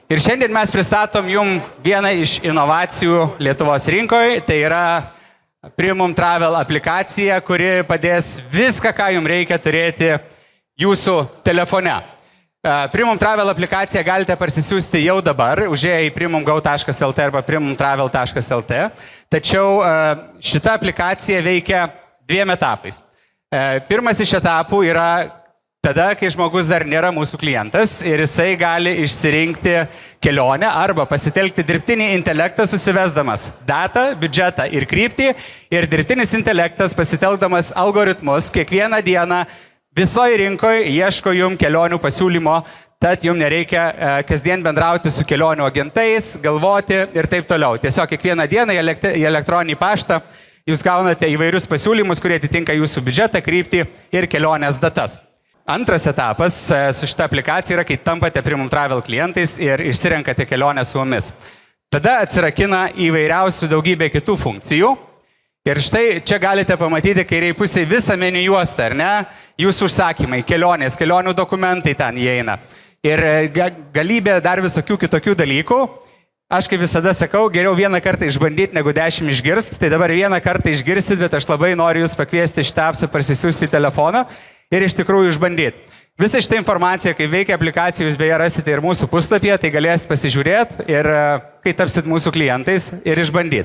Ir šiandien mes pristatom jums vieną iš inovacijų Lietuvos rinkoje, tai yra Primum Travel aplikacija, kuri padės viską, ką jums reikia turėti jūsų telefone. Primum Travel aplikaciją galite parsisiųsti jau dabar, užėję į primumgo.lt arba primumtravel.lt. Tačiau šita aplikacija veikia dviem etapais. Pirmas iš etapų yra tada, kai žmogus dar nėra mūsų klientas ir jisai gali išsirinkti kelionę arba pasitelkti dirbtinį intelektą susivesdamas datą, biudžetą ir kryptį. Ir dirbtinis intelektas pasitelkdamas algoritmus kiekvieną dieną visoje rinkoje ieško jums kelionių pasiūlymo, tad jums nereikia kasdien bendrauti su kelionių agentais, galvoti ir taip toliau. Tiesiog kiekvieną dieną į elektroninį paštą jūs gaunate įvairius pasiūlymus, kurie atitinka jūsų biudžetą, kryptį ir kelionės datas. Antras etapas su šita aplikacija yra, kai tampate Primum Travel klientais ir išsirenkate kelionę su mumis. Tada atsirakina įvairiausių daugybė kitų funkcijų. Ir štai čia galite pamatyti kairiai pusėje visą meniu juostą, ar ne? Jūsų užsakymai, kelionės, kelionių dokumentai ten įeina. Ir galybė dar visokių kitokių dalykų. Aš kaip visada sakau, geriau vieną kartą išbandyti, negu 10 išgirsti. Tai dabar vieną kartą išgirsit, bet aš labai noriu jūs pakviesti šitą apsą parsisiųsti į telefoną ir iš tikrųjų išbandyti. Visą šitą informaciją, kaip veikia aplikacija, jūs beje rasite ir mūsų puslapyje, tai galėsit pasižiūrėti ir kai tapsit mūsų klientais ir išbandyti.